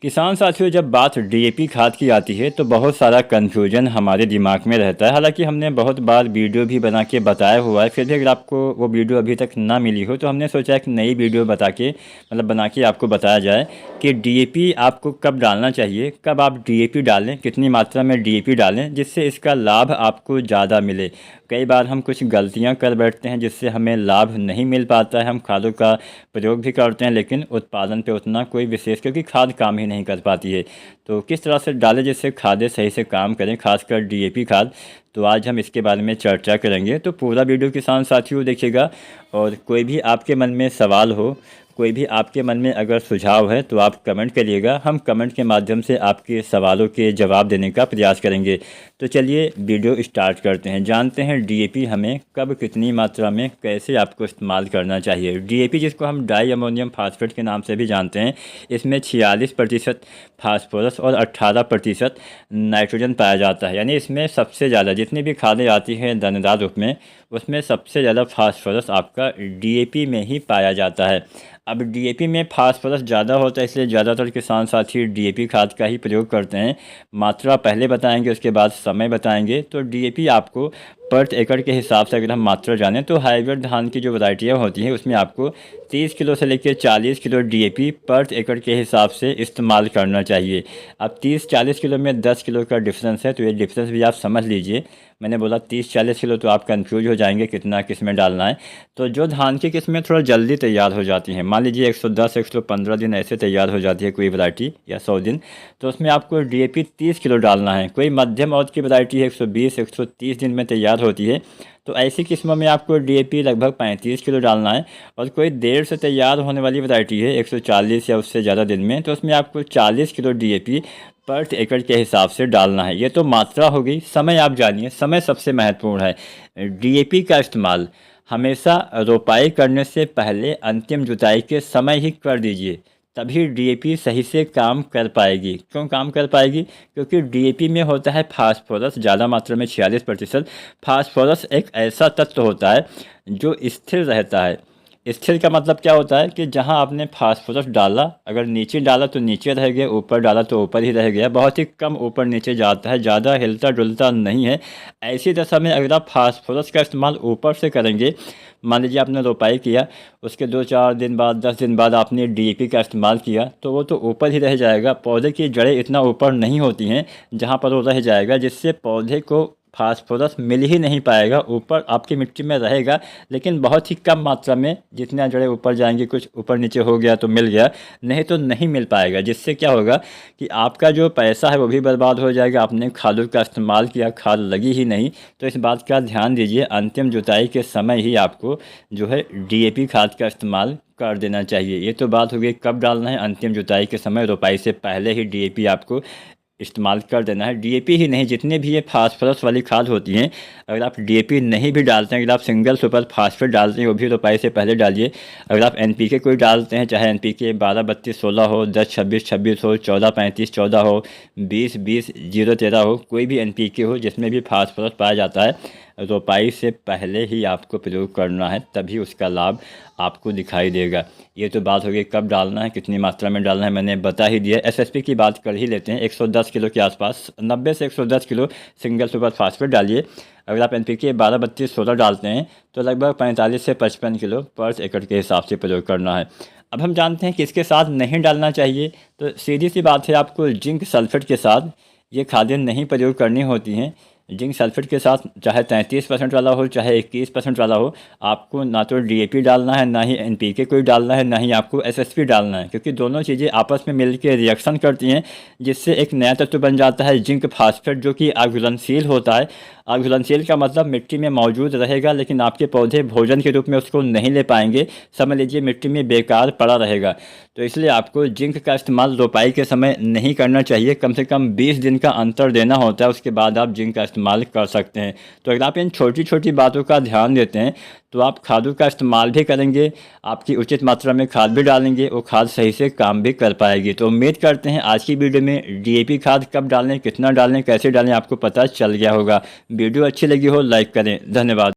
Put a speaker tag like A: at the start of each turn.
A: किसान साथियों, जब बात डीएपी खाद की आती है तो बहुत सारा कन्फ्यूजन हमारे दिमाग में रहता है। हालांकि हमने बहुत बार वीडियो भी बना के बताया हुआ है, फिर भी अगर आपको वो वीडियो अभी तक ना मिली हो तो हमने सोचा एक नई वीडियो बना के आपको बताया जाए कि डीएपी आपको कब डालना चाहिए, कब आप डीएपी डालें, कितनी मात्रा में डीएपी डालें जिससे इसका लाभ आपको ज़्यादा मिले। कई बार हम कुछ गलतियां कर बैठते हैं जिससे हमें लाभ नहीं मिल पाता है। हम खादों का प्रयोग भी करते हैं लेकिन उत्पादन पे उतना कोई विशेष, क्योंकि खाद काम ही नहीं कर पाती है। तो किस तरह से डालें जिससे खादें सही से काम करें, खासकर डीएपी खाद। तो आज हम इसके बारे में चर्चा करेंगे, तो पूरा वीडियो किसान साथियों देखिएगा। और कोई भी आपके मन में सवाल हो, कोई भी आपके मन में अगर सुझाव है तो आप कमेंट करिएगा। हम कमेंट के माध्यम से आपके सवालों के जवाब देने का प्रयास करेंगे। तो चलिए वीडियो स्टार्ट करते हैं। जानते हैं डीएपी हमें कब, कितनी मात्रा में, कैसे आपको इस्तेमाल करना चाहिए। डीएपी जिसको हम डाई अमोनियम फास्फेट के नाम से भी जानते हैं, इसमें 46% फास्फोरस और 18% नाइट्रोजन पाया जाता है। यानी इसमें सबसे ज़्यादा जितनी भी खादें आती हैं दानेदार रूप में, उसमें सबसे ज़्यादा फास्फोरस आपका डीएपी में ही पाया जाता है। अब डीएपी में फास्फोरस ज़्यादा होता है, इसलिए ज़्यादातर किसान साथी डीएपी खाद का ही प्रयोग करते हैं। मात्रा पहले बताएंगे, उसके बाद समय बताएंगे। तो डीएपी आपको पर एकड़ के हिसाब से अगर हम मात्रा जानें तो हाइब्रिड धान की जो वैरायटियाँ होती हैं उसमें आपको 30 किलो से लेकर 40 किलो डीएपी पर एकड़ के हिसाब से इस्तेमाल करना चाहिए। अब 30-40 किलो में 10 किलो का डिफरेंस है, तो ये डिफरेंस भी आप समझ लीजिए। मैंने बोला 30-40 किलो, तो आप कंफ्यूज हो जाएंगे कितना किस में डालना है। तो जो धान की किस्में थोड़ा जल्दी तैयार हो जाती हैं, मान लीजिए 110-115 दिन ऐसे तैयार हो जाती है कोई वैरायटी, या 100 दिन, तो उसमें आपको डीएपी 30 किलो डालना है। कोई मध्यम औसत की वैरायटी है 120-130 दिन में तैयार होती है, तो ऐसी किस्मों में आपको डीएपी लगभग 35 किलो डालना है। और कोई देर से तैयार होने वाली वैरायटी है 140 या उससे ज़्यादा दिन में, तो उसमें आपको 40 किलो डीएपी पर एकड़ के हिसाब से डालना है। ये तो मात्रा हो गई। समय आप जानिए, समय सबसे महत्वपूर्ण है। डीएपी का इस्तेमाल हमेशा रोपाई करने से पहले अंतिम जुताई के समय ही कर दीजिए, तभी डीएपी सही से काम कर पाएगी। क्यों काम कर पाएगी? क्योंकि डीएपी में होता है फास्फोरस ज़्यादा मात्रा में, 46%। फास्फोरस एक ऐसा तत्व होता है जो स्थिर रहता है। स्थिर का मतलब क्या होता है कि जहां आपने फास्फोरस डाला, अगर नीचे डाला तो नीचे रह गया, ऊपर डाला तो ऊपर ही रह गया, बहुत ही कम ऊपर नीचे जाता है, ज़्यादा हिलता डुलता नहीं है। ऐसी दशा में अगर आप फास्फोरस का इस्तेमाल ऊपर से करेंगे, मान लीजिए आपने रोपाई किया, उसके 2-4 दिन बाद, 10 दिन बाद आपने डीएपी का इस्तेमाल किया, तो वो तो ऊपर ही रह जाएगा। पौधे की जड़ें इतना ऊपर नहीं होती हैं जहाँ पर वो रह जाएगा, जिससे पौधे को फास्फोरस मिल ही नहीं पाएगा। ऊपर आपकी मिट्टी में रहेगा लेकिन बहुत ही कम मात्रा में। जितने जड़ें ऊपर जाएंगी, कुछ ऊपर नीचे हो गया तो मिल गया, नहीं तो नहीं मिल पाएगा। जिससे क्या होगा कि आपका जो पैसा है वो भी बर्बाद हो जाएगा। आपने खादों का इस्तेमाल किया, खाद लगी ही नहीं। तो इस बात का ध्यान दीजिए, अंतिम जुताई के समय ही आपको जो है डीएपी खाद का इस्तेमाल कर देना चाहिए। ये तो बात हो गई कब डालना है, अंतिम जुताई के समय, रोपाई से पहले ही डीएपी आपको इस्तेमाल कर देना है। डीएपी ही नहीं, जितने भी ये फास्फोरस वाली खाद होती हैं, अगर आप डीएपी नहीं भी डालते हैं, अगर आप सिंगल सुपर फास्फेट डालते हैं, वो भी रोपाई से पहले डालिए। अगर आप एनपीके कोई डालते हैं, चाहे एनपीके 12-32-16 हो, 10-26-26 हो, 14-35-14 हो, 20-20-0-13 हो, कोई भी एनपीके हो जिसमें भी फास्फोरस पाया जाता है, रोपाई से पहले ही आपको प्रयोग करना है, तभी उसका लाभ आपको दिखाई देगा। ये तो बात हो गई कब डालना है, कितनी मात्रा में डालना है, मैंने बता ही दिया। एसएसपी की बात कर ही लेते हैं। 110 किलो के आसपास, 90 से 110 किलो सिंगल सुपर फास्फेट डालिए। अगर आप एनपीके 12-32-16 डालते हैं तो लगभग 45 से 55 किलो पर एकड़ के हिसाब से प्रयोग करना है। अब हम जानते हैं कि इसके साथ नहीं डालना चाहिए, तो सीधी सी बात है, आपको जिंक सल्फेट के साथ ये खादें नहीं प्रयोग करनी होती हैं। जिंक सल्फेट के साथ चाहे 33% वाला हो, चाहे 21% वाला हो, आपको ना तो डीएपी डालना है, ना ही एनपीके कोई डालना है, ना ही आपको एसएसपी डालना है। क्योंकि दोनों चीज़ें आपस में मिलकर रिएक्शन करती हैं, जिससे एक नया तत्व बन जाता है जिंक फास्फेट, जो कि अघुलनशील होता है। अघुलनशील का मतलब मिट्टी में मौजूद रहेगा लेकिन आपके पौधे भोजन के रूप में उसको नहीं ले पाएंगे। समझ लीजिए मिट्टी में बेकार पड़ा रहेगा। तो इसलिए आपको जिंक का इस्तेमाल रोपाई के समय नहीं करना चाहिए। कम से कम 20 दिन का अंतर देना होता है, उसके बाद आप जिंक का इस्तेमाल कर सकते हैं। तो अगर आप इन छोटी छोटी बातों का ध्यान देते हैं तो आप खादों का इस्तेमाल भी करेंगे, आपकी उचित मात्रा में खाद भी डालेंगे, वो खाद सही से काम भी कर पाएगी। तो उम्मीद करते हैं आज की वीडियो में डीएपी खाद कब डालें, कितना डालें, कैसे डालें, आपको पता चल गया होगा। वीडियो अच्छी लगी हो लाइक करें। धन्यवाद।